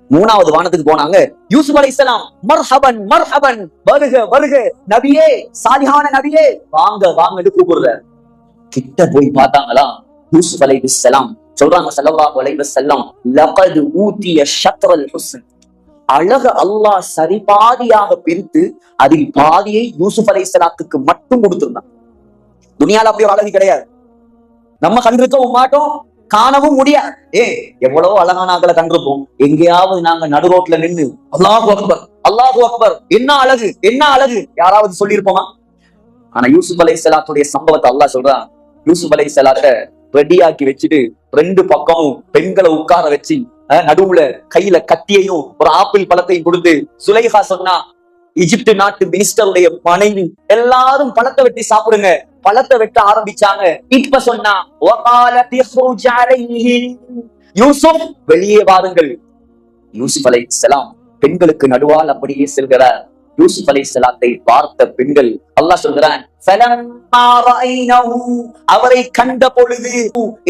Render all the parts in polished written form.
மூணாவது வானத்துக்கு போனாங்க. யூசுப் அலைஹிஸ்ஸலாம் மர்ஹபன் மர்ஹபன், வருக வருக நபியே, சாலிஹான நபியே, வாங்க வாங்கன்னு கூப்பிடுறார். கிட்ட போய் பார்த்தாங்களா, யூசுப் அலைஹிஸ்ஸலாம் சொல்றாங்க ஸல்லல்லாஹு அலைஹி வஸல்லம், லகத் ஊதிய ஷத்ரல் ஹுஸ்ன், அழகு அல்லாஹ் சரிபாதியாக பிரித்து அதில் பாதியை யூசுப் அலைஹிஸ்ஸலாத்துக்கு மட்டும் கொடுத்திருந்தான். துனியால அப்படி ஒரு அழகு கிடையாது, நம்ம கண்டிருக்கவும் மாட்டோம், காணவும் முடியாது. எவ்வளவோ அழகான ஆக்களை கண்டிருப்போம், எங்கேயாவது நாங்க நடு ரோட்ல நின்று அல்லாஹு அக்பர் அல்லாஹு அக்பர், என்ன அழகு என்ன அழகு யாராவது சொல்லியிருப்போமா? ஆனா யூசுப் அலைஹிஸ்ஸலாத்துடைய சம்பவத்தை அல்லாஹ் சொல்றான். யூசுப் அலைஹிஸ்ஸலாத்தை ரெடியாக்கி வச்சுட்டு ரெண்டு பக்கமும் பெண்களை உட்கார வச்சு நடுவுல கையில கத்தியையும் ஒரு ஆப்பிள் பழத்தையும் கொடுத்து, சுலைஹா சொன்னா, எகிப்து நாட்டு மினிஸ்டருடைய மனைவி, எல்லாரும் பழத்தை வெட்டி சாப்பிடுங்க. பழத்தை வெட்ட ஆரம்பிச்சாங்க. இப்ப சொன்னா, யூசுப் வெளியே வாருங்கள். யூசுப் அலைஹிஸ்ஸலாம் பெண்களுக்கு நடுவால் அப்படியே செல்கிறார். யூசுப் அலைஹிஸ்ஸலாத்தை பார்த்த பெண்கள், அல்லாஹ் சொல்கிறான், அவரை கண்ட பொழுது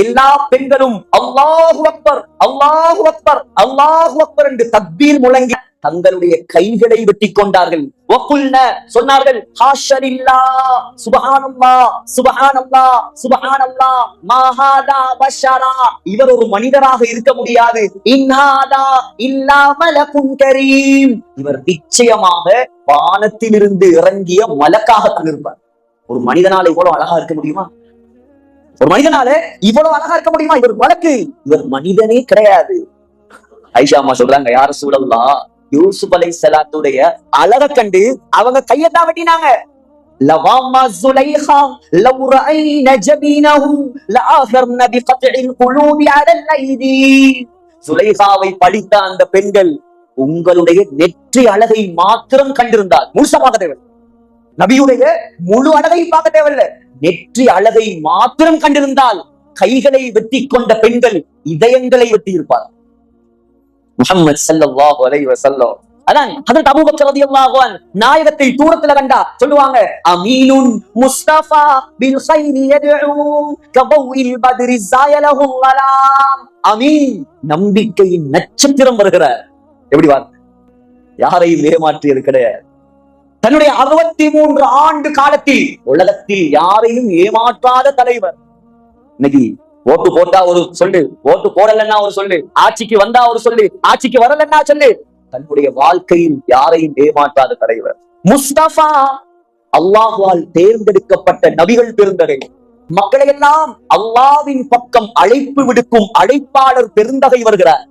எல்லா பெண்களும் அல்லாஹு அக்பர் அல்லாஹு அக்பர் அல்லாஹு அக்பர் என்று தக்பீர் முழங்கி தங்களுடைய கைகளை வெட்டி கொண்டார்கள். சொன்னார்கள், இவர் ஒரு மனிதராக இருக்க முடியாது, இவர் நிச்சயமாக வானத்திலிருந்து இறங்கிய மலக்காகத்தான் இருப்பார். ஒரு மனிதனால இவ்வளவு அழகா இருக்க முடியுமா? ஒரு மனிதனால இவ்வளவு அழகா இருக்க முடியுமா? இவர் மலக்கு, இவர் மனிதனே கிடையாது. ஆயிஷா அம்மா சொல்றாங்க, யார சூழல்லா, யூசுப் அலைஹிஸ்ஸலாத்துடைய அழக கண்டு அவங்க கையத்தான் வெட்டினாங்க. லவாமா சுலைஹா லவ் ரஐன ஜபீனஹு லஆஃபர்ன பிகத்இல் குலூபி அலல் ஐதி. சுலைஹாவை படித்த அந்த பெண்கள் உங்களுடைய நெற்றி அழகை மாத்திரம் கண்டிருந்தால், முழுசா பார்க்க தேவை, நபியுடைய முழு அழகை பார்க்க தேவையில்லை, நெற்றி அழகை மாத்திரம் கண்டிருந்தால் கைகளை வெட்டி கொண்ட பெண்கள் இதயங்களை வெட்டி இருப்பார். முஹம்மது ஸல்லல்லாஹு அலைஹி வஸல்லம், அதான் ஹஜ்ரத் அபூபக்கர் ரலியல்லாஹு அன்ஹு நாயகத்தை தூரத்துல கண்டா சொல்லுவாங்க, அமீனுன் முஸ்தஃபா பில் கைரி யதுஉ கபௌஇல் பத்ரி ஸாயலஹு ஸலாம். அமீன், நம்பிக்கையின் நட்சத்திரம் வருகிறார். எப்படி வார், யாரையும் ஏமாற்றியது கிடையாது. தன்னுடைய 63 ஆண்டு காலத்தில் உலகத்தில் யாரையும் ஏமாற்றாத தலைவர். இன்னைக்கு ஓட்டு போட்டா ஒரு சொல்லு, ஓட்டு போடலன்னா ஒரு சொல்லு, ஆட்சிக்கு வந்தா ஒரு சொல்லு, ஆட்சிக்கு வரலன்னா சொல்லு. தன்னுடைய வாழ்க்கையில் யாரையும் ஏமாற்றாத தலைவர் முஸ்தபா, அல்லாஹ்வால் தேர்ந்தெடுக்கப்பட்ட நபிகள் பெருந்தகை, மக்களை எல்லாம் அல்லாஹ்வின் பக்கம் அழைப்பு விடுக்கும் அழைப்பாளர் பெருந்தகை வருகிறார்.